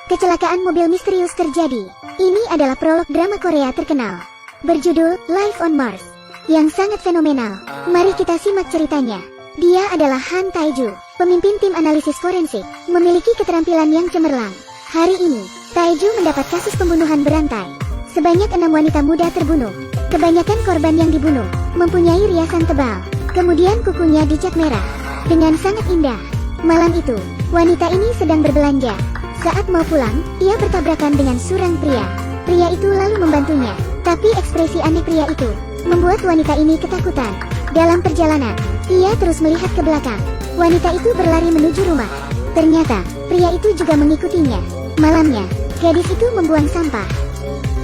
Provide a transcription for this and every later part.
kecelakaan mobil misterius terjadi. Ini adalah prolog drama Korea terkenal berjudul Life on Mars yang sangat fenomenal. Mari kita simak ceritanya. Dia adalah Han Tae-ju, pemimpin tim analisis forensik, memiliki keterampilan yang cemerlang. Hari ini, Tae-ju mendapat kasus pembunuhan berantai. Sebanyak 6 wanita muda terbunuh. Kebanyakan korban yang dibunuh mempunyai riasan tebal. Kemudian kukunya dicat merah dengan sangat indah. Malam itu, wanita ini sedang berbelanja. Saat mau pulang, ia bertabrakan dengan seorang pria. Pria itu lalu membantunya, tapi ekspresi aneh pria itu membuat wanita ini ketakutan. Dalam perjalanan, ia terus melihat ke belakang. Wanita itu berlari menuju rumah. Ternyata, pria itu juga mengikutinya. Malamnya, gadis itu membuang sampah.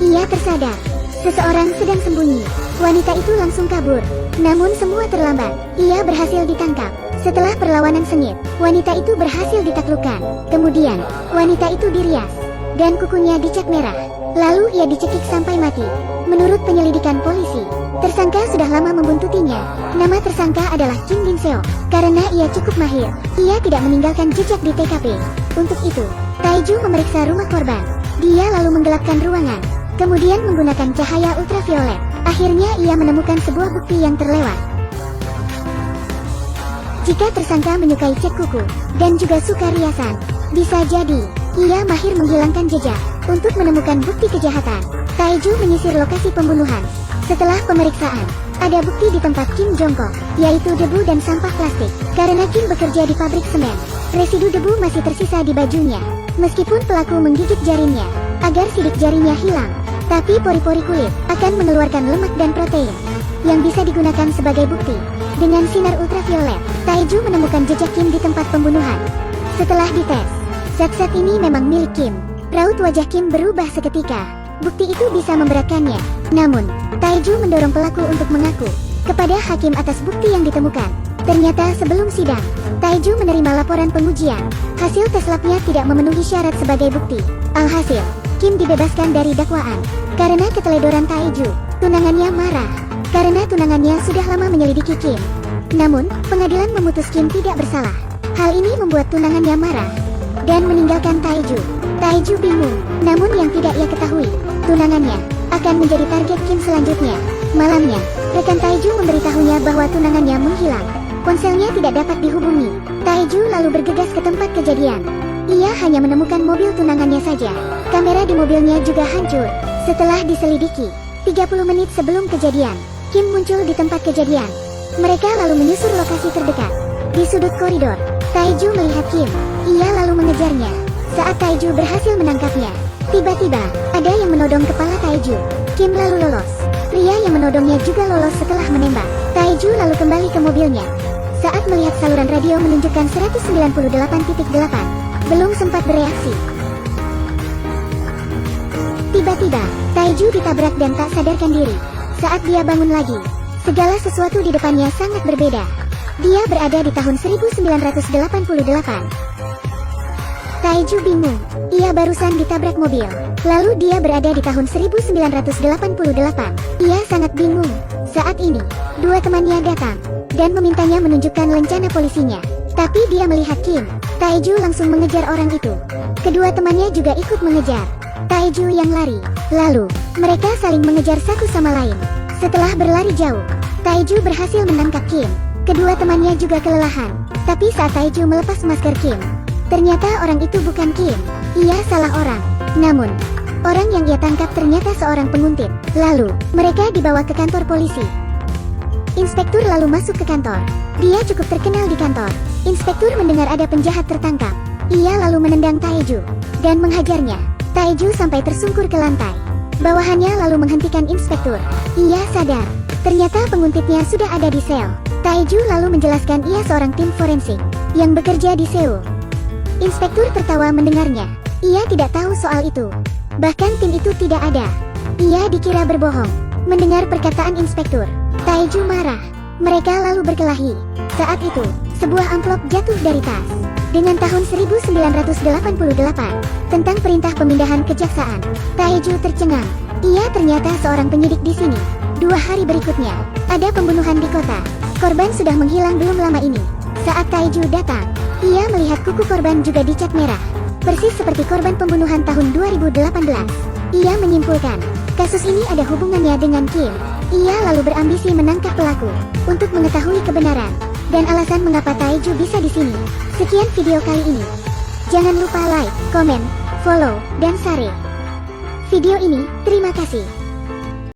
Ia tersadar, seseorang sedang sembunyi. Wanita itu langsung kabur. Namun semua terlambat. Ia berhasil ditangkap. Setelah perlawanan sengit, wanita itu berhasil ditaklukkan. Kemudian, wanita itu dirias dan kukunya dicat merah. Lalu ia dicekik sampai mati. Menurut penyelidikan polisi, tersangka sudah lama membuntutinya. Nama tersangka adalah Kim Bin Seo. Karena ia cukup mahir, ia tidak meninggalkan jejak di TKP. Untuk itu, Tae-ju memeriksa rumah korban. Dia lalu menggelapkan ruangan, kemudian menggunakan cahaya ultraviolet. Akhirnya ia menemukan sebuah bukti yang terlewat. Jika tersangka menyukai cat kuku dan juga suka riasan, bisa jadi ia mahir menghilangkan jejak. Untuk menemukan bukti kejahatan, Tae-ju menyisir lokasi pembunuhan. Setelah pemeriksaan, ada bukti di tempat Kim jongkok, yaitu debu dan sampah plastik. Karena Kim bekerja di pabrik semen, residu debu masih tersisa di bajunya. Meskipun pelaku menggigit jarinya agar sidik jarinya hilang, tapi pori-pori kulit akan mengeluarkan lemak dan protein yang bisa digunakan sebagai bukti. Dengan sinar ultraviolet, Tae-ju menemukan jejak Kim di tempat pembunuhan. Setelah dites, zat-zat ini memang milik Kim. Raut wajah Kim berubah seketika. Bukti itu bisa memberatkannya. Namun, Tae-ju mendorong pelaku untuk mengaku kepada hakim atas bukti yang ditemukan. Ternyata sebelum sidang, Tae-ju menerima laporan pengujian. Hasil tes labnya tidak memenuhi syarat sebagai bukti. Alhasil, Kim dibebaskan dari dakwaan. Karena keteledoran Tae-ju, tunangannya marah. Karena tunangannya sudah lama menyelidiki Kim. Namun, pengadilan memutus Kim tidak bersalah. Hal ini membuat tunangannya marah dan meninggalkan Tae-ju. Tae-ju bingung, namun yang tidak ia ketahui, tunangannya akan menjadi target Kim selanjutnya. Malamnya, rekan Tae-ju memberitahunya bahwa tunangannya menghilang. Ponselnya tidak dapat dihubungi. Tae-ju lalu bergegas ke tempat kejadian. Ia hanya menemukan mobil tunangannya saja. Kamera di mobilnya juga hancur. Setelah diselidiki, 30 menit sebelum kejadian, Kim muncul di tempat kejadian. Mereka lalu menyusur lokasi terdekat. Di sudut koridor, Tae-ju melihat Kim. Ia lalu mengejarnya. Saat Tae-ju berhasil menangkapnya, tiba-tiba ada yang menodong kepala Tae-ju. Kim lalu lolos. Pria yang menodongnya juga lolos setelah menembak. Tae-ju lalu kembali ke mobilnya. Saat melihat saluran radio menunjukkan 198.8, belum sempat bereaksi. Tiba-tiba, Tae-ju ditabrak dan tak sadarkan diri. Saat dia bangun lagi, segala sesuatu di depannya sangat berbeda. Dia berada di tahun 1988. Tae-ju bingung, ia barusan ditabrak mobil. Lalu dia berada di tahun 1988. Ia sangat bingung. Saat ini, dua temannya datang dan memintanya menunjukkan lencana polisinya. Tapi dia melihat Kim. Tae-ju langsung mengejar orang itu. Kedua temannya juga ikut mengejar Tae-ju yang lari. Lalu, mereka saling mengejar satu sama lain. Setelah berlari jauh, Tae-ju berhasil menangkap Kim. Kedua temannya juga kelelahan. Tapi saat Tae-ju melepas masker Kim, ternyata orang itu bukan Kim. Ia salah orang. Namun, orang yang ia tangkap ternyata seorang penguntit. Lalu, mereka dibawa ke kantor polisi. Inspektur lalu masuk ke kantor. Dia cukup terkenal di kantor. Inspektur mendengar ada penjahat tertangkap. Ia lalu menendang Tae-ju dan menghajarnya. Tae-ju sampai tersungkur ke lantai. Bawahannya lalu menghentikan inspektur. Ia sadar, ternyata penguntitnya sudah ada di sel. Tae-ju lalu menjelaskan ia seorang tim forensik yang bekerja di Seoul. Inspektur tertawa mendengarnya. Ia tidak tahu soal itu. Bahkan tim itu tidak ada. Ia dikira berbohong. Mendengar perkataan inspektur, Tae-ju marah. Mereka lalu berkelahi. Saat itu, sebuah amplop jatuh dari tas dengan tahun 1988 tentang perintah pemindahan kejaksaan. Tae-ju tercengang. Ia ternyata seorang penyidik di sini. 2 hari berikutnya, ada pembunuhan di kota. Korban sudah menghilang belum lama ini. Saat Tae-ju datang, ia melihat kuku korban juga dicat merah. persis seperti korban pembunuhan tahun 2018. Ia menyimpulkan, kasus ini ada hubungannya dengan Kim. Ia lalu berambisi menangkap pelaku, untuk mengetahui kebenaran, dan alasan mengapa Taeju bisa di sini. Sekian video kali ini. Jangan lupa like, komen, follow, dan share video ini. Terima kasih.